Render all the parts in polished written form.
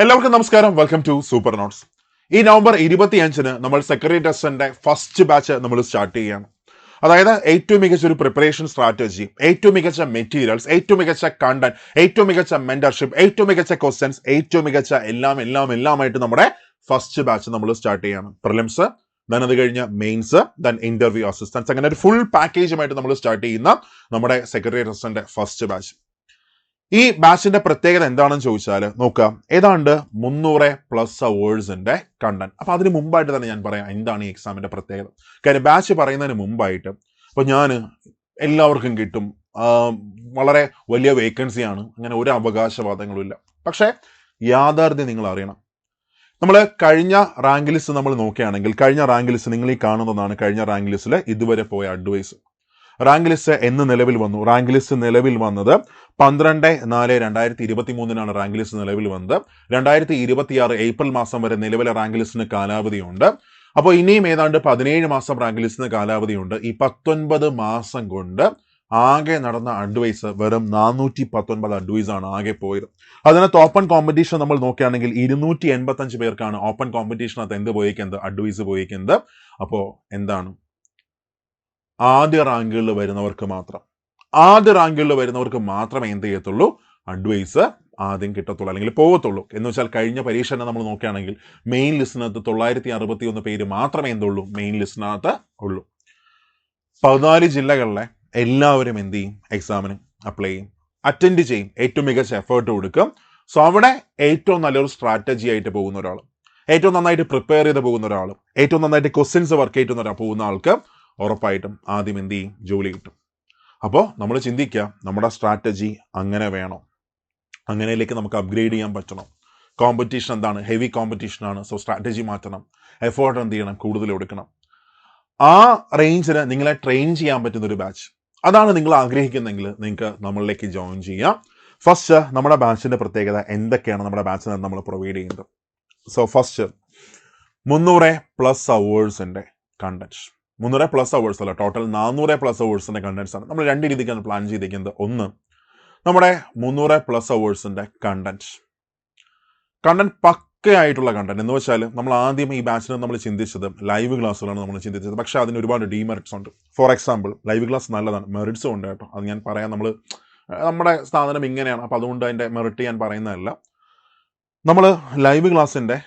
എല്ലാവർക്കും നമസ്കാരം. Welcome to super notes. ഈ നവംബർ 25-ന് നമ്മൾ സെക്രട്ടറി ടെസ്റ്റിന്റെ ഫസ്റ്റ് ബാച്ച് നമ്മൾ സ്റ്റാർട്ട് ചെയ്യുകയാണ്. അതായത് ഏറ്റവും മികച്ച ഒരു പ്രിപ്പറേഷൻ സ്ട്രാറ്റജി, ഏറ്റവും മികച്ച മെറ്റീരിയൽസ്, ഏറ്റവും മികച്ച കണ്ടന്റ്, ഏറ്റവും മികച്ച മെന്റർഷിപ്പ്, ഏറ്റവും മികച്ച ക്വസ്റ്റ്യൻസ്, ഏറ്റവും മികച്ച എല്ലാമായിട്ട് നമ്മുടെ ഫസ്റ്റ് ബാച്ച് നമ്മൾ സ്റ്റാർട്ട് ചെയ്യാണ്. പ്രിലിംസ്, ദെൻ അത് കഴിഞ്ഞ മെയിൻസ്, ദെൻ ഇന്റർവ്യൂ അസിസ്റ്റൻസ്, അങ്ങനെ ഒരു ഫുൾ പാക്കേജുമായിട്ട് നമ്മൾ സ്റ്റാർട്ട് ചെയ്യുന്ന നമ്മുടെ സെക്രട്ടറി ടെസ്റ്റിന്റെ ഫസ്റ്റ് ബാച്ച്. ഈ ബാച്ചിന്റെ പ്രത്യേകത എന്താണെന്ന് ചോദിച്ചാൽ നോക്കുക, ഏതാണ്ട് 300+ അവേഴ്സിന്റെ കണ്ടന്റ്. അപ്പൊ അതിന് മുമ്പായിട്ട് തന്നെ ഞാൻ പറയാം എന്താണ് ഈ എക്സാമിന്റെ പ്രത്യേകത. കാര്യം ബാച്ച് പറയുന്നതിന് മുമ്പായിട്ട് അപ്പൊ ഞാൻ എല്ലാവർക്കും കിട്ടും, വളരെ വലിയ വേക്കൻസിയാണ്, അങ്ങനെ ഒരു അവകാശവാദങ്ങളും ഇല്ല. പക്ഷെ യാഥാർത്ഥ്യം നിങ്ങൾ അറിയണം. നമ്മൾ കഴിഞ്ഞ റാങ്ക് ലിസ്റ്റ് നമ്മൾ നോക്കുകയാണെങ്കിൽ, കഴിഞ്ഞ റാങ്ക് ലിസ്റ്റ് നിങ്ങൾ ഈ കാണുന്നതാണ്. കഴിഞ്ഞ റാങ്ക് ലിസ്റ്റിൽ ഇതുവരെ പോയ അഡ്വൈസ് റാങ്ക് ലിസ്റ്റ് എന്ന് നിലവിൽ വന്നു. റാങ്ക് ലിസ്റ്റ് നിലവിൽ വന്നത് 12/4/2023 റാങ്ക് ലിസ്റ്റ് നിലവിൽ വന്നത്. 2026 ഏപ്രിൽ മാസം വരെ നിലവിലെ റാങ്ക് ലിസ്റ്റിന് കാലാവധിയുണ്ട്. അപ്പോൾ ഇനിയും ഏതാണ്ട് 17 മാസം റാങ്ക് ലിസ്റ്റിന് കാലാവധിയുണ്ട്. ഈ 19 മാസം കൊണ്ട് ആകെ നടന്ന അഡ്വൈസ് വെറും 419 അഡ്വൈസ് ആണ് ആകെ പോയത്. അതിനകത്ത് ഓപ്പൺ കോമ്പറ്റീഷൻ നമ്മൾ നോക്കുകയാണെങ്കിൽ 285 പേർക്കാണ് ഓപ്പൺ കോമ്പറ്റീഷനകത്ത് എന്ത് പോയിക്കുന്നത്, അഡ്വൈസ് പോയിക്കുന്നത്. അപ്പോൾ എന്താണ്, ആദ്യ റാങ്കുകളിൽ വരുന്നവർക്ക് മാത്രമേ എന്ത് ചെയ്യത്തുള്ളൂ, അഡ്വൈസ് ആദ്യം കിട്ടത്തുള്ളൂ, അല്ലെങ്കിൽ പോകത്തുള്ളൂ. എന്ന് വെച്ചാൽ കഴിഞ്ഞ പരീക്ഷ തന്നെ നമ്മൾ നോക്കുകയാണെങ്കിൽ മെയിൻ ലിസ്റ്റിനകത്ത് 961 പേര് മാത്രമേ എന്തുള്ളൂ, മെയിൻ ലിസ്റ്റിനകത്ത് ഉള്ളൂ. 14 ജില്ലകളിലെ എല്ലാവരും എന്ത് ചെയ്യും, എക്സാമിന് അപ്ലൈ ചെയ്യും, അറ്റൻഡ് ചെയ്യും, ഏറ്റവും മികച്ച എഫേർട്ട് കൊടുക്കും. സോ അവിടെ ഏറ്റവും നല്ലൊരു സ്ട്രാറ്റജി ആയിട്ട് പോകുന്ന ഒരാൾ, ഏറ്റവും നന്നായിട്ട് പ്രിപ്പയർ ചെയ്ത് പോകുന്ന ഒരാൾ, ഏറ്റവും നന്നായിട്ട് ക്വസ്റ്റ്യൻസ് വർക്ക് ചെയ്യുന്ന പോകുന്ന ആൾക്ക് ഉറപ്പായിട്ടും ആദ്യം എന്ത് ചെയ്യും, ജോലി കിട്ടും. അപ്പോൾ നമ്മൾ ചിന്തിക്കുക, നമ്മുടെ സ്ട്രാറ്റജി അങ്ങനെ വേണം, അങ്ങനെയിലേക്ക് നമുക്ക് അപ്ഗ്രേഡ് ചെയ്യാൻ പറ്റണം. കോമ്പറ്റീഷൻ എന്താണ്, ഹെവി കോമ്പറ്റീഷനാണ്. സോ സ്ട്രാറ്റജി മാറ്റണം, എഫേർട്ട് എന്ത് ചെയ്യണം, കൂടുതൽ എടുക്കണം. ആ റേഞ്ചിന് നിങ്ങളെ ട്രെയിൻ ചെയ്യാൻ പറ്റുന്ന ഒരു ബാച്ച്, അതാണ് നിങ്ങൾ ആഗ്രഹിക്കുന്നെങ്കിൽ നിങ്ങൾക്ക് നമ്മളിലേക്ക് ജോയിൻ ചെയ്യാം. ഫസ്റ്റ് നമ്മുടെ ബാച്ചിന്റെ പ്രത്യേകത എന്തൊക്കെയാണ് നമ്മുടെ ബാച്ചിന് നമ്മൾ പ്രൊവൈഡ് ചെയ്യുന്നത്. സോ ഫസ്റ്റ് 300+ അവേഴ്സിന്റെ കണ്ടന്റ്. 300+ അവേഴ്സ് അല്ല, ടോട്ടൽ 400+ അവേഴ്സിന്റെ കണ്ടന്റ്സ് ആണ്. നമ്മൾ രണ്ട് രീതിക്കാണ് പ്ലാൻ ചെയ്തിരിക്കുന്നത്. ഒന്ന്, നമ്മുടെ 300+ അവേഴ്സിന്റെ കണ്ടന്റ് പക്കയായിട്ടുള്ള കണ്ടന്റ് എന്ന് വെച്ചാൽ, നമ്മൾ ആദ്യം ഈ ബാച്ചിൽ നമ്മൾ ചിന്തിച്ചത് ലൈവ് ക്ലാസ്സുകളാണ് നമ്മൾ ചിന്തിച്ചത്. പക്ഷെ അതിന് ഒരുപാട് ഡീമെറിറ്റ്സ് ഉണ്ട്. ഫോർ എക്സാമ്പിൾ, ലൈവ് ക്ലാസ് നല്ലതാണ്, മെറിറ്റ്സും ഉണ്ട് കേട്ടോ. അത് ഞാൻ പറയാം, നമ്മുടെ സ്ഥാപനം ഇങ്ങനെയാണ്, അപ്പം അതുകൊണ്ട് അതിന്റെ മെറിറ്റ് ഞാൻ പറയുന്നതല്ല. നമ്മൾ ലൈവ് ക്ലാസ്സിന്റെ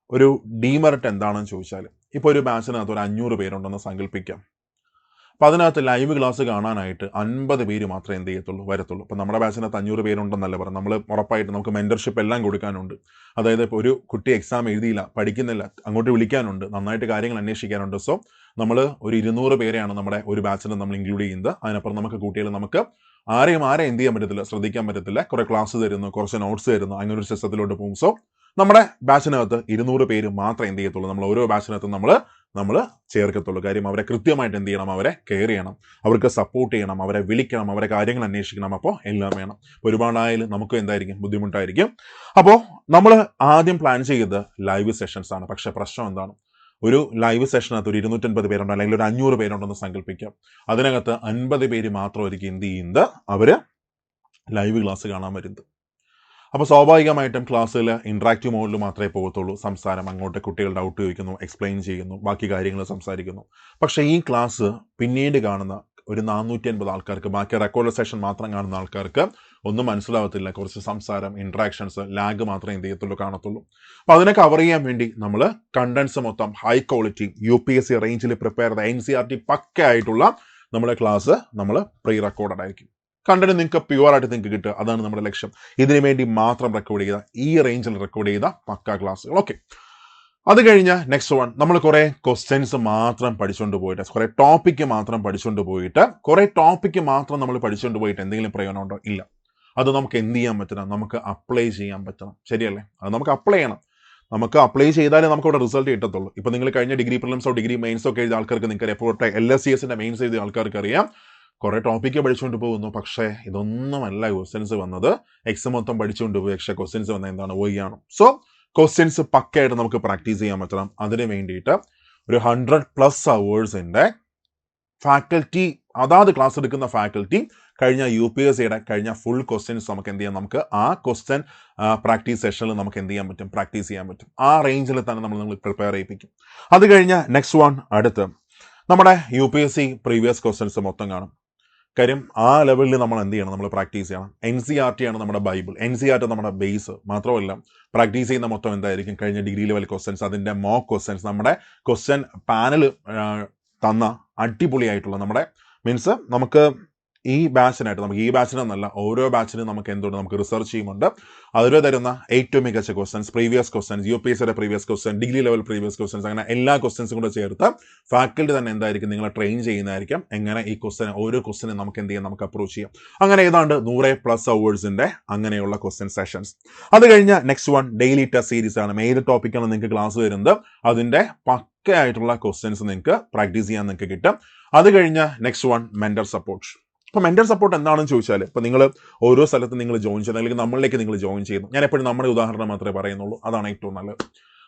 ഒരു ഡീമെറിറ്റ് എന്താണെന്ന് ചോദിച്ചാൽ, ഇപ്പോൾ ഒരു ബാച്ചിനകത്ത് ഒരു 500 പേരുണ്ടെന്ന് സങ്കല്പിക്കാം. അപ്പം അതിനകത്ത് ലൈവ് ക്ലാസ് കാണാനായിട്ട് 50 പേര് മാത്രമേ എന്ത് ചെയ്യത്തുള്ളൂ, വരത്തുള്ളൂ. അപ്പം നമ്മുടെ ബാച്ചിനകത്ത് 500 പേരുണ്ടെന്നല്ല പറയാം, നമ്മൾ ഉറപ്പായിട്ട് നമുക്ക് മെന്റർഷിപ്പ് എല്ലാം കൊടുക്കാനുണ്ട്. അതായത് ഇപ്പോൾ ഒരു കുട്ടി എക്സാം എഴുതിയില്ല, പഠിക്കുന്നില്ല, അങ്ങോട്ട് വിളിക്കാനുണ്ട്, നന്നായിട്ട് കാര്യങ്ങൾ അന്വേഷിക്കാനുണ്ട്. സോ നമ്മൾ ഒരു 200 പേരെയാണ് നമ്മുടെ ഒരു ബാച്ചിൽ നമ്മൾ ഇൻക്ലൂഡ് ചെയ്യുന്നത്. അതിനപ്പുറം നമുക്ക് കൂട്ടിയാൽ നമുക്ക് ആരെയും എന്ത് ചെയ്യാൻ പറ്റത്തില്ല, ശ്രദ്ധിക്കാൻ പറ്റത്തില്ല. കുറെ ക്ലാസ് തരുന്നു, കുറച്ച് നോട്ട്സ് തരുന്നു, അങ്ങനെ ഒരു സിസ്റ്റത്തിലോട്ട് പോകും. സോ നമ്മുടെ ബാച്ചിനകത്ത് 200 പേര് മാത്രമേ എന്ത് ചെയ്യത്തുള്ളൂ, നമ്മൾ ഓരോ ബാച്ചിനകത്തും നമ്മൾ ചേർക്കത്തുള്ളൂ. കാര്യം അവരെ കൃത്യമായിട്ട് എന്ത് ചെയ്യണം, അവരെ കെയർ ചെയ്യണം, അവർക്ക് സപ്പോർട്ട് ചെയ്യണം, അവരെ വിളിക്കണം, അവരെ കാര്യങ്ങൾ അന്വേഷിക്കണം. അപ്പോൾ എല്ലാം വേണം. ഒരുപാടായാലും നമുക്ക് എന്തായിരിക്കും, ബുദ്ധിമുട്ടായിരിക്കും. അപ്പോൾ നമ്മൾ ആദ്യം പ്ലാൻ ചെയ്തത് ലൈവ് സെഷൻസ് ആണ്. പക്ഷെ പ്രശ്നം എന്താണ്, ഒരു ലൈവ് സെഷനകത്ത് ഒരു 250 പേരുണ്ടോ, അല്ലെങ്കിൽ ഒരു 500 പേരുണ്ടെന്ന് സങ്കല്പിക്കാം. അതിനകത്ത് 50 പേര് മാത്രമായിരിക്കും എന്ത് ചെയ്യുന്നത്, അവര് ലൈവ് ക്ലാസ് കാണാൻ വരുന്നത്. അപ്പോൾ സ്വാഭാവികമായിട്ടും ക്ലാസ്സിൽ ഇൻട്രാക്റ്റീവ് മോഡിൽ മാത്രമേ പോകത്തുള്ളൂ. സംസാരം, അങ്ങോട്ട് കുട്ടികൾ ഡൗട്ട് ചോദിക്കുന്നു, എക്സ്പ്ലെയിൻ ചെയ്യുന്നു, ബാക്കി കാര്യങ്ങൾ സംസാരിക്കുന്നു. പക്ഷേ ഈ ക്ലാസ് പിന്നീട് കാണുന്ന ഒരു 450 ആൾക്കാർക്ക്, ബാക്കി റെക്കോർഡ് സെഷൻ മാത്രം കാണുന്ന ആൾക്കാർക്ക് ഒന്നും മനസ്സിലാവത്തില്ല. കുറച്ച് സംസാരം, ഇൻട്രാക്ഷൻസ്, ലാഗ് മാത്രമേ എന്ത് ചെയ്യത്തുള്ളൂ, കാണത്തുള്ളൂ. അപ്പോൾ അതിനെ കവർ ചെയ്യാൻ വേണ്ടി നമ്മൾ കണ്ടന്റ്സ് മൊത്തം ഹൈ ക്വാളിറ്റി UPSC റേഞ്ചിൽ പ്രിപ്പയർ ചെയ്ത NCERT പക്കയായിട്ടുള്ള നമ്മുടെ ക്ലാസ് നമ്മൾ പ്രീ റെക്കോർഡഡ് ആയിരിക്കും. കണ്ടന്റ് നിങ്ങൾക്ക് പ്യുവറായിട്ട് നിങ്ങൾക്ക് കിട്ടുക, അതാണ് നമ്മുടെ ലക്ഷ്യം. ഇതിനു വേണ്ടി മാത്രം റെക്കോർഡ് ചെയ്ത, ഈ റേഞ്ചിൽ റെക്കോർഡ് ചെയ്ത പക്ക ക്ലാസ്സുകൾ. ഓക്കെ, അത് കഴിഞ്ഞ് നെക്സ്റ്റ് വൺ, നമ്മൾ കുറെ ക്വസ്റ്റ്യൻസ് മാത്രം പഠിച്ചുകൊണ്ട് പോയിട്ട്, കുറെ ടോപ്പിക്ക് മാത്രം പഠിച്ചുകൊണ്ട് പോയിട്ട് എന്തെങ്കിലും പ്രയോജനം ഉണ്ടോ? ഇല്ല. അത് നമുക്ക് എന്ത് ചെയ്യാൻ പറ്റണം, നമുക്ക് അപ്ലൈ ചെയ്യാൻ പറ്റണം. ശരിയല്ലേ? അത് നമുക്ക് അപ്ലൈ ചെയ്യണം. നമുക്ക് അപ്ലൈ ചെയ്താലേ നമുക്ക് അവിടെ റിസൾട്ട് കിട്ടത്തുള്ളൂ. ഇപ്പം നിങ്ങൾ കഴിഞ്ഞ ഡിഗ്രി പ്രിലിംസോ ഡിഗ്രി മെയിൻസോ ഒക്കെ എഴുതിയ ആൾക്കാർക്ക് നിങ്ങൾക്ക് റിപ്പോർട്ട്, LSCSന്റെ മെയിൻസ് എഴുതിയ ആൾക്കാർക്ക് അറിയാം, കുറെ ടോപ്പിക്ക് പഠിച്ചുകൊണ്ട് പോകുന്നു. പക്ഷേ ഇതൊന്നുമല്ല ക്വസ്റ്റ്യൻസ് വന്നത്. എക്സാം മൊത്തം പഠിച്ചുകൊണ്ട് പോയി, പക്ഷേ ക്വസ്റ്റ്യൻസ് വന്നത് എന്താണ്, ആണ്. സോ ക്വസ്റ്റ്യൻസ് പക്കയായിട്ട് നമുക്ക് പ്രാക്ടീസ് ചെയ്യാൻ പറ്റണം. അതിന് വേണ്ടിയിട്ട് ഒരു 100+ അവേഴ്സിന്റെ ഫാക്കൽറ്റി അതാത് ക്ലാസ് എടുക്കുന്ന ഫാക്കൽറ്റി കഴിഞ്ഞ UPSCയുടെ കഴിഞ്ഞ ഫുൾ ക്വസ്റ്റ്യൻസ് നമുക്ക് എന്ത് ചെയ്യാം, നമുക്ക് ആ ക്വസ്റ്റ്യൻ പ്രാക്ടീസ് സെഷനിൽ നമുക്ക് എന്ത് ചെയ്യാൻ പറ്റും, പ്രാക്ടീസ് ചെയ്യാൻ പറ്റും. ആ റേഞ്ചിൽ തന്നെ നമ്മൾ പ്രിപ്പയർ ചെയ്യിപ്പിക്കും. അത് കഴിഞ്ഞ നെക്സ്റ്റ് വൺ അടുത്ത് നമ്മുടെ UPSC പ്രീവിയസ് ക്വസ്റ്റ്യൻസ് മൊത്തം കാണും. കാര്യം ആ ലെവലിൽ നമ്മൾ എന്ത് ചെയ്യണം, നമ്മൾ പ്രാക്ടീസ് ചെയ്യണം. NCERT ആണ് നമ്മുടെ ബൈബിൾ, NCERT നമ്മുടെ ബേസ്. മാത്രമല്ല പ്രാക്ടീസ് ചെയ്യുന്ന മൊത്തം എന്തായിരിക്കും, കഴിഞ്ഞ ഡിഗ്രി ലെവൽ ക്വസ്റ്റ്യൻസ്, അതിൻ്റെ മോക്ക് ക്വസ്റ്റ്യൻസ്, നമ്മുടെ ക്വസ്റ്റ്യൻ പാനൽ തന്ന അടിപൊളിയായിട്ടുള്ള നമ്മുടെ മീൻസ് നമുക്ക് ഈ ബാച്ചിനായിട്ട്, നമുക്ക് ഈ ബാച്ചിനെന്നല്ല ഓരോ ബാച്ചിനും നമുക്ക് എന്തുകൊണ്ട് നമുക്ക് റിസർച്ച് ചെയ്യുന്നുണ്ട്. അതിൽ തരുന്ന ഏറ്റവും മികച്ച ക്വസ്റ്റ്യൻസ്, പ്രീവിയസ് ക്വസ്റ്റ്യൻസ്, UPSCയുടെ previous question, degree level previous questions, അങ്ങനെ എല്ലാ ക്വസ്റ്റ്യൻസും കൂടെ ചേർത്ത് ഫാക്കൽറ്റി തന്നെ എന്തായിരിക്കും നിങ്ങളെ ട്രെയിൻ ചെയ്യുന്നതായിരിക്കും. എങ്ങനെ ഈ ക്വസ്റ്റ്യൻ ഓരോ ക്വസ്റ്റ്യനും നമുക്ക് എന്ത് ചെയ്യാം, നമുക്ക് അപ്രോച്ച് ചെയ്യാം. അങ്ങനെ ഏതാണ്ട് 100+ അവേഴ്സിൻ്റെ അങ്ങനെയുള്ള ക്വസ്റ്റ്യൻ സെഷൻസ്. അത് കഴിഞ്ഞ് next one daily test series ആണ്. ഏത് ടോപ്പിക്കാണ് നിങ്ങൾക്ക് ക്ലാസ് വരുന്നത് അതിൻ്റെ പക്കയായിട്ടുള്ള ക്വസ്റ്റ്യൻസ് നിങ്ങൾക്ക് പ്രാക്ടീസ് ചെയ്യാൻ നിങ്ങൾക്ക് കിട്ടും. അത് കഴിഞ്ഞ് നെക്സ്റ്റ് വൺ മെന്റർ സപ്പോർട്ട്. ഇപ്പോൾ മെന്റർ സപ്പോർട്ട് എന്താണെന്ന് ചോദിച്ചാൽ, ഇപ്പോൾ നിങ്ങൾ ഓരോ സ്ഥലത്ത് നിങ്ങൾ ജോയിൻ ചെയ്യുന്നത് അല്ലെങ്കിൽ നമ്മളിലേക്ക് നിങ്ങൾ ജോയിൻ ചെയ്യുന്നു. ഞാൻ എപ്പോഴും നമ്മുടെ ഉദാഹരണം മാത്രമേ പറയുന്നുള്ളൂ, അതാണ് ഏറ്റവും നല്ലത്.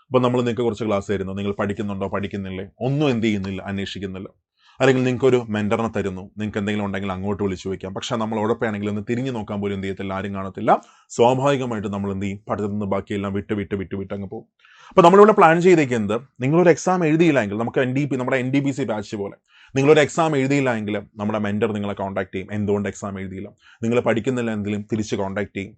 അപ്പോൾ നമ്മൾ നിങ്ങൾക്ക് കുറച്ച് ക്ലാസ് തരുന്നു, നിങ്ങൾ പഠിക്കുന്നുണ്ടോ പഠിക്കുന്നില്ലേ, ഒന്നും എന്ത് ചെയ്യുന്നില്ല, അന്വേഷിക്കുന്നില്ല. അല്ലെങ്കിൽ നിങ്ങൾക്കൊരു മെന്ററിനെ തരുന്നു, നിങ്ങൾക്ക് എന്തെങ്കിലും ഉണ്ടെങ്കിൽ അങ്ങോട്ട് വിളിച്ചു വയ്ക്കാം. പക്ഷേ നമ്മൾ ഉഴപ്പാണെങ്കിൽ ഒന്ന് തിരിഞ്ഞു നോക്കാൻ പോലും എന്ത് ചെയ്യത്തില്ല, ആരും കാണത്തില്ല. സ്വാഭാവികമായിട്ട് നമ്മൾ എന്ത് ചെയ്യും, പഠിത്തത്തിൽ നിന്ന് ബാക്കിയെല്ലാം വിട്ട് അങ്ങ് പോകും. അപ്പോൾ നമ്മളിവിടെ പ്ലാൻ ചെയ്തേക്കുന്നത്, നിങ്ങളൊരു എക്സാം എഴുതിയില്ലെങ്കിൽ നമുക്ക് നമ്മുടെ NDPC ബാച്ച് പോലെ നിങ്ങളൊരു എക്സാം എഴുതിയില്ല എങ്കിൽ നമ്മുടെ മെന്റർ നിങ്ങളെ കോൺടാക്ട് ചെയ്യും. എന്തുകൊണ്ട് എക്സാം എഴുതിയില്ല, നിങ്ങൾ പഠിക്കുന്നില്ല എങ്കിലും തിരിച്ച് കോൺടാക്ട് ചെയ്യും.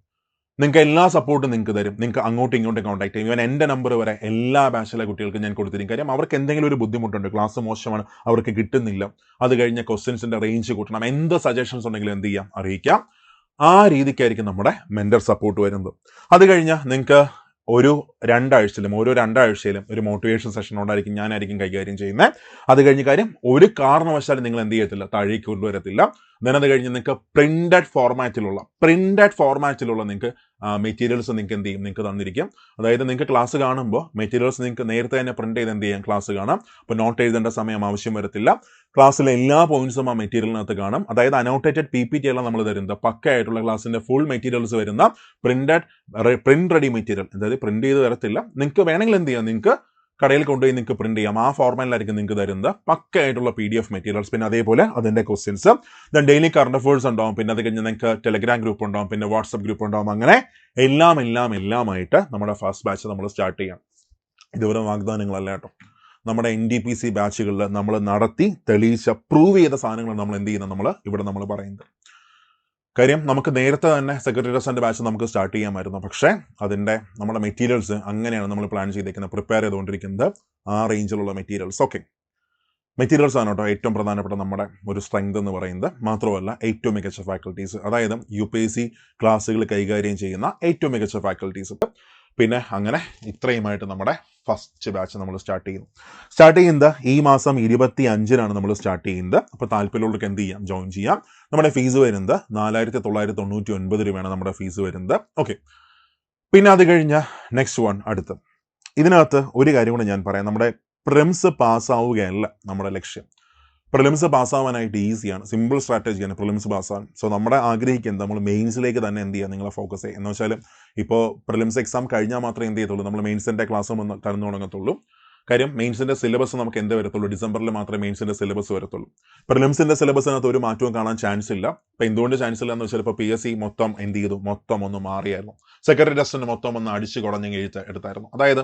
നിങ്ങൾക്ക് എല്ലാ സപ്പോർട്ടും നിങ്ങൾക്ക് തരും. നിങ്ങൾക്ക് അങ്ങോട്ടും ഇങ്ങോട്ടും കോൺടാക്ട് ചെയ്യും. ഇവൻ എൻ്റെ നമ്പർ വരെ എല്ലാ ബാച്ചിലെ കുട്ടികൾക്കും ഞാൻ കൊടുത്തിരിക്കും. കാര്യം അവർക്ക് എന്തെങ്കിലും ഒരു ബുദ്ധിമുട്ടുണ്ട്, ക്ലാസ് മോശമാണ്, അവർക്ക് കിട്ടുന്നില്ല, അത് കഴിഞ്ഞ ക്വസ്റ്റ്യൻസിൻ്റെ റേഞ്ച് കൂട്ടണം, എന്ത് സജഷൻസ് ഉണ്ടെങ്കിലും എന്ത് ചെയ്യാം, അറിയിക്കാം. ആ രീതിക്കായിരിക്കും നമ്മുടെ മെന്റർ സപ്പോർട്ട് വരുന്നത്. അത് കഴിഞ്ഞാൽ നിങ്ങൾക്ക് ഓരോ രണ്ടാഴ്ചയിലും ഒരു മോട്ടിവേഷൻ സെഷൻ ഉണ്ടായിരിക്കും, ഞാനായിരിക്കും കൈകാര്യം ചെയ്യുന്നത്. അത് കഴിഞ്ഞ കാര്യം ഒരു കാരണവശാലും നിങ്ങൾ എന്ത് ചെയ്യത്തില്ല, താഴേക്ക് കൊണ്ടുവരത്തില്ല. അത് കഴിഞ്ഞ് നിങ്ങൾക്ക് പ്രിന്റഡ് ഫോർമാറ്റിലുള്ള നിങ്ങൾക്ക് മെറ്റീരിയൽസ് നിങ്ങൾക്ക് എന്ത് ചെയ്യും, നിങ്ങൾക്ക് തന്നിരിക്കും. അതായത് നിങ്ങൾക്ക് ക്ലാസ് കാണുമ്പോൾ മെറ്റീരിയൽസ് നിങ്ങൾക്ക് നേരത്തെ തന്നെ പ്രിന്റ് ചെയ്ത് എന്ത് ചെയ്യാം, ക്ലാസ് കാണാം. അപ്പോൾ നോട്ട് എഴുതേണ്ട സമയം ആവശ്യം വരത്തില്ല. ക്ലാസ്സിലെ എല്ലാ പോയിന്റ്സും ആ മെറ്റീരിയലിനകത്ത് കാണും. അതായത് അനോട്ടേറ്റഡ് PPT എല്ലാം നമ്മൾ തരുന്നത് പക്കയായിട്ടുള്ള ക്ലാസ്സിന്റെ ഫുൾ മെറ്റീരിയൽസ് വരുന്ന പ്രിന്റ് റെഡി മെറ്റീരിയൽ, അതായത് പ്രിന്റ് ചെയ്ത് തരത്തില്ല. നിങ്ങൾക്ക് വേണമെങ്കിൽ എന്ത് ചെയ്യാം, നിങ്ങൾക്ക് കടയിൽ കൊണ്ടുപോയി നിങ്ങൾക്ക് പ്രിന്റ് ചെയ്യാം. ആ ഫോർമാറ്റിലായിരിക്കും നിങ്ങൾക്ക് തരുന്നത് പക്കയായിട്ടുള്ള PDF മെറ്റീരിയൽസ്. പിന്നെ അതേപോലെ അതിൻ്റെ questions, then daily current affairs ഉണ്ടാവും. പിന്നെ അത് കഴിഞ്ഞ് നിങ്ങൾക്ക് ടെലഗ്രാം ഗ്രൂപ്പ് ഉണ്ടാവും, പിന്നെ വാട്സപ്പ് ഗ്രൂപ്പ് ഉണ്ടാവും. അങ്ങനെ എല്ലാമായിട്ട് നമ്മുടെ ഫസ്റ്റ് ബാച്ച് നമ്മൾ സ്റ്റാർട്ട് ചെയ്യാം. ഇതുവരെ വാഗ്ദാനങ്ങളല്ല കേട്ടോ. നമ്മുടെ NDPC ബാച്ചുകളിൽ നമ്മൾ നടത്തി തെളിയിച്ച പ്രൂവ് ചെയ്ത സാധനങ്ങൾ നമ്മൾ എന്ത് ചെയ്യുന്നത്, നമ്മൾ പറയുന്നത്. കാര്യം നമുക്ക് നേരത്തെ തന്നെ സെക്രട്ടേറിയറ്റ് ബാച്ച് നമുക്ക് സ്റ്റാർട്ട് ചെയ്യാമായിരുന്നു. പക്ഷേ അതിൻ്റെ നമ്മുടെ മെറ്റീരിയൽസ് അങ്ങനെയാണ് നമ്മൾ പ്ലാൻ ചെയ്തേക്കുന്നത്, പ്രിപ്പയർ ചെയ്തുകൊണ്ടിരിക്കുന്നത്. ആ റേഞ്ചിലുള്ള മെറ്റീരിയൽസ്. ഓക്കെ, മെറ്റീരിയൽസ് ആണ് കേട്ടോ ഏറ്റവും പ്രധാനപ്പെട്ട നമ്മുടെ ഒരു സ്ട്രെങ്ത് എന്ന് പറയുന്നത്. മാത്രമല്ല ഏറ്റവും മികച്ച ഫാക്കൽറ്റീസ്, അതായത് UPSC ക്ലാസ്സുകൾ കൈകാര്യം ചെയ്യുന്ന ഏറ്റവും മികച്ച ഫാക്കൽറ്റീസ്. പിന്നെ അങ്ങനെ ഇത്രയുമായിട്ട് നമ്മുടെ ഫസ്റ്റ് ബാച്ച് നമ്മൾ സ്റ്റാർട്ട് ചെയ്യുന്നത് ഈ മാസം 25-നാണ് നമ്മൾ സ്റ്റാർട്ട് ചെയ്യുന്നത്. അപ്പോൾ താല്പര്യമുള്ളവർക്ക് എന്ത് ചെയ്യാം, ജോയിൻ ചെയ്യാം. നമ്മുടെ ഫീസ് വരുന്നത് 4999 രൂപയാണ് നമ്മുടെ ഫീസ് വരുന്നത്. ഓക്കെ, പിന്നെ അത് കഴിഞ്ഞ നെക്സ്റ്റ് വൺ അടുത്ത് ഇതിനകത്ത് ഒരു കാര്യം കൂടെ ഞാൻ പറയാം. നമ്മുടെ പ്രിലിംസ് പാസ്സാവുകയല്ല നമ്മുടെ ലക്ഷ്യം. പ്രിലിംസ് പാസ്സാവാനായിട്ട് ഈസിയാണ്, സിമ്പിൾ സ്ട്രാറ്റജിയാണ് പ്രിലിംസ് പാസ്സാവാൻ. സോ നമ്മുടെ ആഗ്രഹിക്കുന്നത് നമ്മൾ മെയിൻസിലേക്ക് തന്നെ എന്ത് ചെയ്യുക, നിങ്ങളെ ഫോക്കസ് ചെയ്യുക എന്ന് വെച്ചാൽ, ഇപ്പോൾ പ്രിലിംസ് എക്സാം കഴിഞ്ഞാൽ മാത്രമേ എന്ത് ചെയ്യത്തുള്ളൂ, നമ്മൾ മെയിൻസിൻ്റെ ക്ലാസ് തരുന്നു തുടങ്ങത്തുള്ളൂ. കാര്യം മെയിൻസിൻ്റെ സിലബസ് നമുക്ക് എന്ത് വരത്തുള്ളൂ, ഡിസംബറിൽ മാത്രമേ മെയിൻസിൻ്റെ സിലബസ് വരത്തുള്ളൂ. പ്രിലിംസിൻ്റെ സിലബസിനകത്ത് ഒരു മാറ്റവും കാണാൻ ചാൻസ് ഇല്ല. അപ്പോൾ എന്തുകൊണ്ട് ചാൻസ് ഇല്ല എന്ന് വെച്ചാൽ, ഇപ്പോൾ PSC മൊത്തം എന്ത് ചെയ്തു, മൊത്തം ഒന്ന് മാറിയായിരുന്നു. സെക്രട്ടറി ടെസ്റ്റിന് മൊത്തം ഒന്ന് അടിച്ച് കുടഞ്ഞ് എടുത്തായിരുന്നു. അതായത്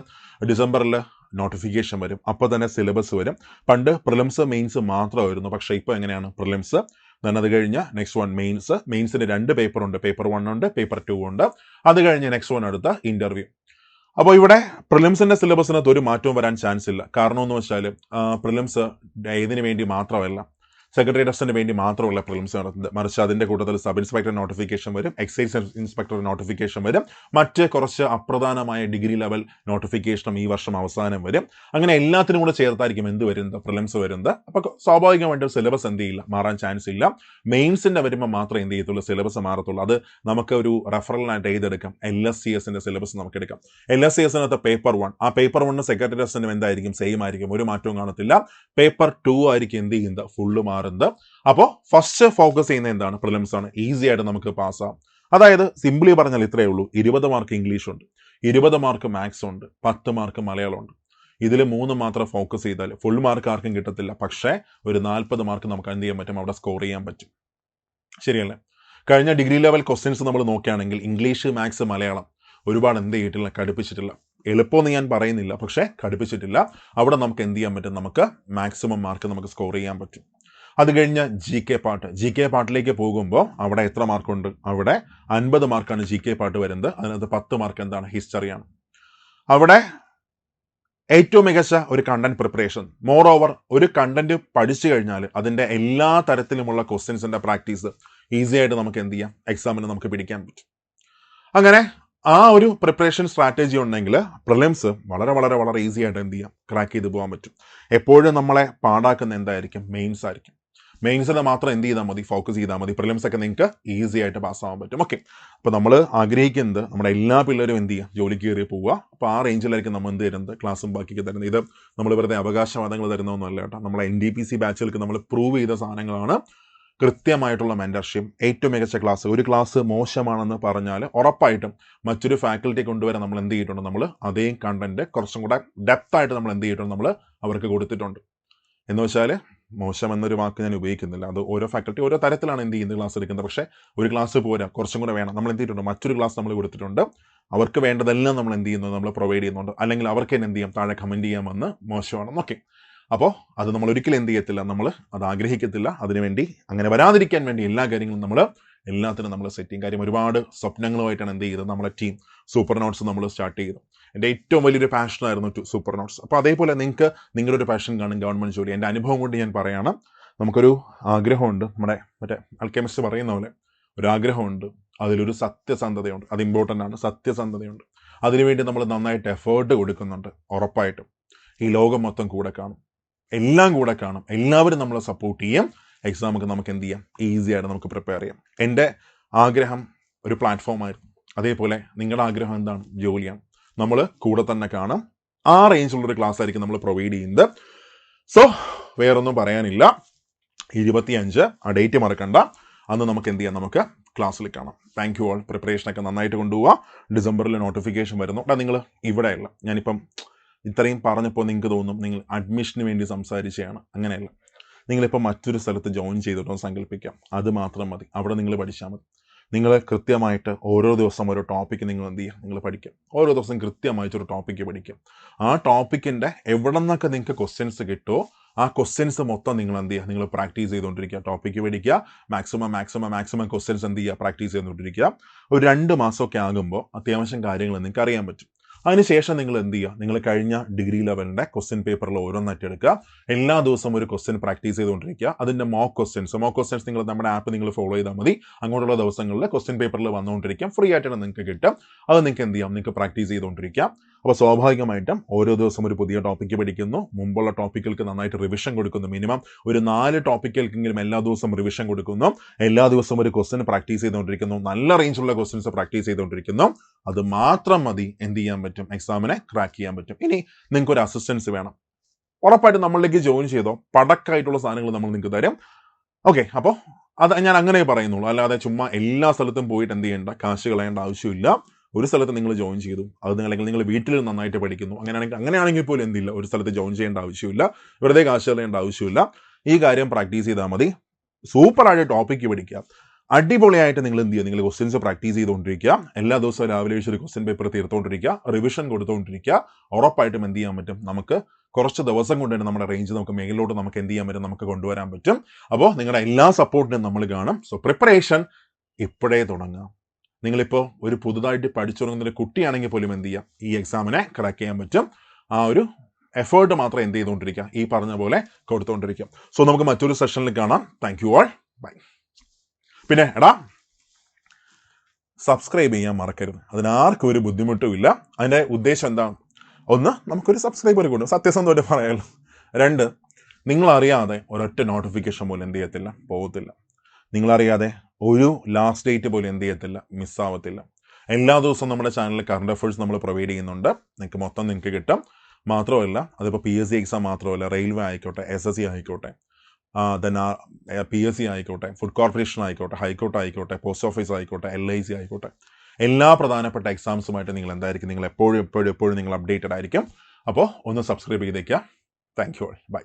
ഡിസംബറിൽ നോട്ടിഫിക്കേഷൻ വരും, അപ്പോൾ തന്നെ സിലബസ് വരും. പണ്ട് പ്രിലിംസ് മെയിൻസ് മാത്രമായിരുന്നു, പക്ഷേ ഇപ്പോൾ എങ്ങനെയാണ്, പ്രിലിംസ് അത് കഴിഞ്ഞ് നെക്സ്റ്റ് വൺ മെയിൻസിന് 2 പേപ്പറുണ്ട്, പേപ്പർ 1 ഉണ്ട്, പേപ്പർ 2 ഉണ്ട്. അത് കഴിഞ്ഞ് നെക്സ്റ്റ് വൺ അടുത്ത ഇൻ്റർവ്യൂ. അപ്പോൾ ഇവിടെ പ്രിലിംസിൻ്റെ സിലബസിനകത്ത് ഒരു മാറ്റവും വരാൻ ചാൻസ് ഇല്ല. കാരണം എന്ന് വെച്ചാൽ പ്രിലിംസ് ഇതിന് വേണ്ടി മാത്രമല്ല, സെക്രട്ടറി ടെസ്റ്റിന് വേണ്ടി മാത്രമല്ല പ്രിലിംസ് നടത്തുന്നത്, മറിച്ച് അതിൻ്റെ കൂട്ടത്തിൽ സബ് ഇൻസ്പെക്ടർ നോട്ടിഫിക്കേഷൻ വരും, എക്സൈസ് ഇൻസ്പെക്ടർ നോട്ടിഫിക്കേഷൻ വരും, മറ്റ് കുറച്ച് അപ്രധാനമായ ഡിഗ്രി ലെവൽ നോട്ടിഫിക്കേഷനും ഈ വർഷം അവസാനം വരും. അങ്ങനെ എല്ലാത്തിനും കൂടെ ചേർത്തായിരിക്കും എന്ത് വരുന്നത്, പ്രിലിംസ് വരുന്നത്. അപ്പോൾ സ്വാഭാവികമായിട്ടും സിലബസ് എന്ത് ചെയ്യില്ല, മാറാൻ ചാൻസ് ഇല്ല. മെയിൻസിൻ്റെ വരുമ്പോൾ മാത്രമേ എന്ത് ചെയ്യത്തുള്ളൂ, സിലബസ് മാറത്തുള്ളൂ. അത് നമുക്ക് ഒരു റെഫറലായിട്ട് എഴുതെടുക്കാം. LSCSൻ്റെ സിലബസ് നമുക്ക് എടുക്കാം. LSCSനകത്ത് പേപ്പർ 1, ആ പേപ്പർ 1 സെക്രട്ടറി ടെസ്റ്റിനും എന്തായിരിക്കും, സെയിം ആയിരിക്കും, ഒരു മാറ്റവും കാണത്തില്ല. പേപ്പർ 2 ആയിരിക്കും എന്ത് ചെയ്യുന്നത്, ഫുള്ള് മാറുന്നത്. അപ്പോൾ ഫസ്റ്റ് ഫോക്കസ് ചെയ്യുന്നത് എന്താണ്, പ്രിലിംസ് ആണ്. ഈസി ആയിട്ട് നമുക്ക് പാസ്സാവും. അതായത് സിംപ്ലി പറഞ്ഞാൽ ഇത്രയേ ഉള്ളൂ. 20 മാർക്ക് ഇംഗ്ലീഷ് ഉണ്ട്, 20 മാർക്ക് മാത്സ് ഉണ്ട്, 10 മാർക്ക് മലയാളം ഉണ്ട്. ഇതിൽ 3 മാത്രം ഫോക്കസ് ചെയ്താൽ ഫുൾ മാർക്ക് ആർക്കും കിട്ടത്തില്ല, പക്ഷേ ഒരു 40 മാർക്ക് നമുക്ക് എന്ത് ചെയ്യാൻ പറ്റും, അവിടെ സ്കോർ ചെയ്യാൻ പറ്റും. ശരിയല്ലേ? കഴിഞ്ഞ ഡിഗ്രി ലെവൽ ക്വസ്റ്റ്യൻസ് നമ്മൾ നോക്കുകയാണെങ്കിൽ ഇംഗ്ലീഷ്, മാത്സ്, മലയാളം ഒരുപാട് എന്ത് ചെയ്തിട്ടില്ല, കടുപ്പിച്ചിട്ടില്ല. എളുപ്പമൊന്നും ഞാൻ പറയുന്നില്ല, പക്ഷേ കടുപ്പിച്ചിട്ടില്ല. അവിടെ നമുക്ക് എന്ത് ചെയ്യാൻ പറ്റും, നമുക്ക് മാക്സിമം മാർക്ക് നമുക്ക് സ്കോർ ചെയ്യാൻ പറ്റും. അത് കഴിഞ്ഞ് ജി കെ പാർട്ടിലേക്ക് പോകുമ്പോൾ അവിടെ എത്ര മാർക്കുണ്ട്, അവിടെ 50 മാർക്കാണ് ജി കെ പാർട്ട് വരുന്നത്. അതിനകത്ത് 10 മാർക്ക് എന്താണ്, ഹിസ്റ്ററിയാണ്. അവിടെ ഏറ്റവും മികച്ച ഒരു കണ്ടന്റ് പ്രിപ്പറേഷൻ. മോർ ഓവർ ഒരു കണ്ടന്റ് പഠിച്ചു കഴിഞ്ഞാൽ അതിൻ്റെ എല്ലാ തരത്തിലുമുള്ള ക്വസ്റ്റ്യൻസിൻ്റെ പ്രാക്ടീസ് ഈസി ആയിട്ട് നമുക്ക് എന്ത് ചെയ്യാം, എക്സാമിന് നമുക്ക് പിടിക്കാൻ പറ്റും. അങ്ങനെ ആ ഒരു പ്രിപ്പറേഷൻ സ്ട്രാറ്റജി ഉണ്ടെങ്കിൽ പ്രിലിംസ് വളരെ വളരെ വളരെ ഈസി ആയിട്ട് എന്ത് ചെയ്യാം, ക്രാക്ക് ചെയ്ത് പോകാൻ പറ്റും. എപ്പോഴും നമ്മളെ പാടാക്കുന്ന എന്തായിരിക്കും, മെയിൻസ് ആയിരിക്കും. മെയിൻസിനെ മാത്രം എന്ത് ചെയ്താൽ മതി, ഫോക്കസ് ചെയ്താൽ മതി. പ്രിലിംസ് ഒക്കെ നിങ്ങൾക്ക് ഈസി ആയിട്ട് പാസ്സാവാൻ പറ്റും. ഓക്കെ, അപ്പോൾ നമ്മൾ ആഗ്രഹിക്കുന്നത് നമ്മുടെ എല്ലാ പിള്ളേരും എന്ത് ചെയ്യുക, ജോലിക്ക് കയറി പോവുക. അപ്പോൾ ആ റേഞ്ചിലായിരിക്കും നമ്മൾ എന്ത് തരുന്നത്, ക്ലാസ്സും ബാക്കിയൊക്കെ തരുന്നത്. ഇത് നമ്മൾ വെറുതെ അവകാശവാദങ്ങൾ തരുന്നതൊന്നുമല്ല കേട്ടോ. നമ്മളെ NDPC ബാച്ചുകൾക്ക് നമ്മൾ പ്രൂവ് ചെയ്ത സാധനങ്ങളാണ്. കൃത്യമായിട്ടുള്ള മെൻറ്റർഷിപ്പ്, ഏറ്റവും മികച്ച ക്ലാസ്. ഒരു ക്ലാസ് മോശമാണെന്ന് പറഞ്ഞാൽ ഉറപ്പായിട്ടും മറ്റൊരു ഫാക്കൽറ്റി കൊണ്ടുവരാൻ നമ്മൾ എന്ത് ചെയ്തിട്ടുണ്ട്, നമ്മൾ അതേ കണ്ടന്റ് കുറച്ചും കൂടെ ഡെപ്തായിട്ട് നമ്മൾ എന്ത് ചെയ്തിട്ടുണ്ട്, നമ്മൾ അവർക്ക് കൊടുത്തിട്ടുണ്ട്. എന്ന് വെച്ചാൽ മോശം എന്നൊരു വാക്ക് ഞാൻ ഉപയോഗിക്കുന്നില്ല. അത് ഓരോ ഫാക്കൽറ്റി ഓരോ തരത്തിലാണ് എന്ത് ചെയ്യുന്നത്, ക്ലാസ് എടുക്കുന്നത്. പക്ഷേ ഒരു ക്ലാസ് പോരാ, കുറച്ചും കൂടെ വേണം. നമ്മൾ എന്ത് ചെയ്തിട്ടുണ്ട്, മറ്റൊരു ക്ലാസ് നമ്മൾ കൊടുത്തിട്ടുണ്ട്. അവർക്ക് വേണ്ടതെല്ലാം നമ്മൾ എന്ത് ചെയ്യുന്നത്, നമ്മൾ പ്രൊവൈഡ് ചെയ്യുന്നുണ്ട്. അല്ലെങ്കിൽ അവർക്ക് തന്നെ എന്ത് ചെയ്യാം, താഴെ കമൻറ്റ് ചെയ്യാമെന്ന് മോശമാണെന്ന്. ഓക്കെ, അപ്പോൾ അത് നമ്മൾ ഒരിക്കലും എന്ത് ചെയ്യത്തില്ല, നമ്മൾ അത് ആഗ്രഹിക്കത്തില്ല. അതിനുവേണ്ടി അങ്ങനെ വരാതിരിക്കാൻ വേണ്ടി എല്ലാ കാര്യങ്ങളും നമ്മൾ എല്ലാത്തിനും നമ്മൾ സെറ്റ് ചെയ്യും. കാര്യം ഒരുപാട് സ്വപ്നങ്ങളുമായിട്ടാണ് എന്ത് ചെയ്തത്, നമ്മളെ ടീം സൂപ്പർ നോട്ട്സ് നമ്മൾ സ്റ്റാർട്ട് ചെയ്തു. എൻ്റെ ഏറ്റവും വലിയൊരു പാഷനായിരുന്നു സൂപ്പർ നോട്ട്സ്. അപ്പോൾ അതേപോലെ നിങ്ങൾക്ക് നിങ്ങളുടെ ഒരു പാഷൻ കാണും ഗവൺമെൻറ് ജോലി. എൻ്റെ അനുഭവം കൊണ്ട് ഞാൻ പറയണം, നമുക്കൊരു ആഗ്രഹമുണ്ട്. നമ്മുടെ മറ്റേ ആൽക്കെമിസ്റ്റ് പറയുന്ന പോലെ ഒരാഗ്രഹമുണ്ട്, അതിലൊരു സത്യസന്ധതയുണ്ട്. അത് ഇമ്പോർട്ടൻ്റ് ആണ്, സത്യസന്ധതയുണ്ട്. അതിനുവേണ്ടി നമ്മൾ നന്നായിട്ട് എഫേർട്ട് കൊടുക്കുന്നുണ്ട്. ഉറപ്പായിട്ടും ഈ ലോകം മൊത്തം കൂടെ കാണും, എല്ലാം കൂടെ കാണും. എല്ലാവരും നമ്മളെ സപ്പോർട്ട് ചെയ്യും. എക്സാമൊക്കെ നമുക്ക് എന്ത് ചെയ്യാം, ഈസി ആയിട്ട് നമുക്ക് പ്രിപ്പയർ ചെയ്യാം. എൻ്റെ ആഗ്രഹം ഒരു പ്ലാറ്റ്ഫോമായിരുന്നു. അതേപോലെ നിങ്ങളുടെ ആഗ്രഹം എന്താണ്, ജോലിയാണ്. നമ്മൾ കൂടെ തന്നെ കാണാം. ആ റേഞ്ചിലുള്ളൊരു ക്ലാസ് ആയിരിക്കും നമ്മൾ പ്രൊവൈഡ് ചെയ്യുന്നത്. സോ വേറൊന്നും പറയാനില്ല. 25 ആ ഡേറ്റ് മറക്കണ്ട. അന്ന് നമുക്ക് എന്ത് ചെയ്യാം, നമുക്ക് ക്ലാസ്സിൽ കാണാം. Thank you all. പ്രിപ്പറേഷനൊക്കെ നന്നായിട്ട് കൊണ്ടുപോവുക. ഡിസംബറിൽ നോട്ടിഫിക്കേഷൻ വരുന്നു. നിങ്ങൾ ഇവിടെയല്ല, ഞാനിപ്പം ഇത്രയും പറഞ്ഞപ്പോൾ നിങ്ങൾക്ക് തോന്നും നിങ്ങൾ അഡ്മിഷന് വേണ്ടി സംസാരിച്ചതാണ്. അങ്ങനെയല്ല, നിങ്ങളിപ്പോൾ മറ്റൊരു സ്ഥലത്ത് ജോയിൻ ചെയ്തിട്ടോ സങ്കല്പിക്കാം. അത് മാത്രം മതി. അവിടെ നിങ്ങൾ പഠിച്ചാൽ മതി. നിങ്ങൾ കൃത്യമായിട്ട് ഓരോ ദിവസം ഓരോ ടോപ്പിക്ക് നിങ്ങൾ എന്ത് ചെയ്യുക, നിങ്ങൾ പഠിക്കുക. ഓരോ ദിവസം കൃത്യമായിട്ടൊരു ടോപ്പിക്ക് പഠിക്കുക. ആ ടോപ്പിക്കിൻ്റെ എവിടെ നിന്നൊക്കെ നിങ്ങൾക്ക് ക്വസ്റ്റ്യൻസ് കിട്ടുമോ ആ ക്വസ്റ്റ്യൻസ് മൊത്തം നിങ്ങൾ എന്ത് ചെയ്യുക, നിങ്ങൾ പ്രാക്ടീസ് ചെയ്തുകൊണ്ടിരിക്കുക. ടോപ്പിക്ക് പഠിക്കുക, മാക്സിമം ക്വസ്റ്റ്യൻസ് എന്ത് ചെയ്യുക, പ്രാക്ടീസ് ചെയ്തുകൊണ്ടിരിക്കുക. ഒരു 2 മാസമൊക്കെ ആകുമ്പോൾ അത്യാവശ്യം കാര്യങ്ങൾ നിങ്ങൾക്ക് അറിയാൻ പറ്റും. അതിനുശേഷം നിങ്ങൾ എന്ത് ചെയ്യുക, നിങ്ങൾ കഴിഞ്ഞ ഡിഗ്രി ലെവലിൻ്റെ ക്വസ്റ്റ്യൻ പേപ്പറിൽ ഓരോന്നായിട്ട് എടുക്കുക. എല്ലാ ദിവസവും ഒരു ക്വസ്റ്റ്യൻ പ്രാക്ടീസ് ചെയ്തുകൊണ്ടിരിക്കുക. അതിൻ്റെ മോക്ക് ക്വസ്റ്റ്യൻസ് നിങ്ങൾ നമ്മുടെ ആപ്പ് നിങ്ങൾ ഫോളോ ചെയ്താൽ മതി. അങ്ങോട്ടുള്ള ദിവസങ്ങളിൽ ക്വസ്റ്റ്യൻ പേപ്പറിൽ വന്നുകൊണ്ടിരിക്കാം. ഫ്രീ ആയിട്ടാണ് നിങ്ങൾക്ക് കിട്ടും. അത് നിങ്ങൾക്ക് എന്ത് ചെയ്യാം, നിങ്ങൾക്ക് പ്രാക്ടീസ് ചെയ്തുകൊണ്ടിരിക്കാം. അപ്പോൾ സ്വാഭാവികമായിട്ടും ഓരോ ദിവസം ഒരു പുതിയ ടോപ്പിക്ക് പഠിക്കുന്നു. മുമ്പുള്ള ടോപ്പിക്കുകൾക്ക് നന്നായിട്ട് റിവിഷൻ കൊടുക്കുന്നു. മിനിമം ഒരു 4 ടോപ്പിക്കുകൾക്കെങ്കിലും എല്ലാ ദിവസവും റിവിഷൻ കൊടുക്കുന്നു. എല്ലാ ദിവസവും ഒരു ക്വസ്റ്റ്യൻ പ്രാക്ടീസ് ചെയ്തുകൊണ്ടിരിക്കുന്നു. നല്ല റേഞ്ചുള്ള ക്വസ്റ്റ്യൻസ് പ്രാക്ടീസ് ചെയ്തുകൊണ്ടിരിക്കുന്നു. അത് മാത്രം മതി എന്ത് ചെയ്യാൻ പറ്റും, എക്സാമിനെ ക്രാക്ക് ചെയ്യാൻ പറ്റും. ഇനി നിങ്ങൾക്ക് ഒരു അസിസ്റ്റൻസ് വേണം, ഉറപ്പായിട്ടും നമ്മളിലേക്ക് ജോയിൻ ചെയ്തോ. പടക്കായിട്ടുള്ള സാധനങ്ങൾ നമ്മൾ നിങ്ങൾക്ക് തരും. ഓക്കെ, അപ്പോൾ അത് ഞാൻ അങ്ങനെ പറയുന്നുള്ളൂ. അല്ലാതെ ചുമ്മാ എല്ലാ സ്ഥലത്തും പോയിട്ട് എന്ത് ചെയ്യേണ്ട, കാശ് കളയേണ്ട ആവശ്യമില്ല. ഒരു സ്ഥലത്ത് നിങ്ങൾ ജോയിൻ ചെയ്തു, അത് അല്ലെങ്കിൽ നിങ്ങൾ വീട്ടിൽ നന്നായിട്ട് പഠിക്കുന്നു, അങ്ങനെയാണെങ്കിൽ പോലും എന്തില്ല, ഒരു സ്ഥലത്ത് ജോയിൻ ചെയ്യേണ്ട ആവശ്യമില്ല. വെറുതെ കാശ് കളയേണ്ട ആവശ്യമില്ല. ഈ കാര്യം പ്രാക്ടീസ് ചെയ്താൽ മതി. സൂപ്പറായിട്ട് ടോപ്പിക്ക് പഠിക്കുക. അടിപൊളിയായിട്ട് നിങ്ങൾ എന്ത് ചെയ്യുക, നിങ്ങൾ ക്വസ്റ്റ്യൻസ് പ്രാക്ടീസ് ചെയ്തുകൊണ്ടിരിക്കുക. എല്ലാ ദിവസവും രാവിലെ ഒരു ക്വസ്റ്റ്യൻ പേപ്പർ തീർത്തുകൊണ്ടിരിക്കുക, റിവിഷൻ കൊടുത്തുകൊണ്ടിരിക്കുക. ഉറപ്പായിട്ടും എന്ത് ചെയ്യാൻ പറ്റും, നമുക്ക് കുറച്ച് ദിവസം കൊണ്ട് തന്നെ നമ്മുടെ റേഞ്ച് നമുക്ക് മേലിലോട്ട് നമുക്ക് എന്ത് ചെയ്യാൻ പറ്റും, നമുക്ക് കൊണ്ടുവരാൻ പറ്റും. അപ്പോൾ നിങ്ങളുടെ എല്ലാ സപ്പോർട്ടിനും നമ്മൾ കാണും. സോ പ്രിപ്പറേഷൻ ഇപ്പോഴേ തുടങ്ങുക. നിങ്ങളിപ്പോൾ ഒരു പുതുതായിട്ട് പഠിച്ചു തുടങ്ങുന്ന കുട്ടിയാണെങ്കിൽ പോലും എന്ത് ചെയ്യാം, ഈ എക്സാമിനെ ക്രാക്ക് ചെയ്യാൻ പറ്റും. ആ ഒരു എഫേർട്ട് മാത്രം എന്ത് ചെയ്തുകൊണ്ടിരിക്കുക, ഈ പറഞ്ഞ പോലെ കൊടുത്തുകൊണ്ടിരിക്കുക. സോ നമുക്ക് മറ്റൊരു സെഷനിൽ കാണാം. Thank you all. ബൈ. പിന്നെ സബ്സ്ക്രൈബ് ചെയ്യാൻ മറക്കരുത്. അതിനാർക്കും ഒരു ബുദ്ധിമുട്ടും ഇല്ല. അതിൻ്റെ ഉദ്ദേശം എന്താണ്? 1, നമുക്കൊരു സബ്സ്ക്രൈബർ കൂടും, സത്യസന്ധമായിട്ട് പറയാമല്ലോ. 2, നിങ്ങളറിയാതെ ഒരൊറ്റ നോട്ടിഫിക്കേഷൻ പോലും എന്ത് ചെയ്യത്തില്ല, പോകത്തില്ല. നിങ്ങളറിയാതെ ഒരു ലാസ്റ്റ് ഡേറ്റ് പോലും എന്ത് ചെയ്യത്തില്ല, മിസ്സാവത്തില്ല. എല്ലാ ദിവസവും നമ്മുടെ ചാനലിൽ കറണ്ട് അഫയേഴ്സ് നമ്മൾ പ്രൊവൈഡ് ചെയ്യുന്നുണ്ട്. നിങ്ങൾക്ക് മൊത്തം നിങ്ങൾക്ക് കിട്ടും. മാത്രമല്ല അതിപ്പോൾ PSC എക്സാം മാത്രമല്ല, റെയിൽവേ ആയിക്കോട്ടെ, SSC ആയിക്കോട്ടെ, PSC ആയിക്കോട്ടെ, ഫുഡ് കോർപ്പറേഷൻ ആയിക്കോട്ടെ, ഹൈക്കോർട്ട് ആയിക്കോട്ടെ, പോസ്റ്റ് ഓഫീസ് ആയിക്കോട്ടെ, LIC ആയിക്കോട്ടെ, എല്ലാ പ്രധാനപ്പെട്ട എക്സാംസുമായിട്ട് നിങ്ങൾ എന്തായിരിക്കും, നിങ്ങൾ എപ്പോഴും നിങ്ങൾ അപ്ഡേറ്റഡ് ആയിരിക്കും. അപ്പോൾ ഒന്ന് സബ്സ്ക്രൈബ് ചെയ്തേക്കുക. Thank you all. ബൈ.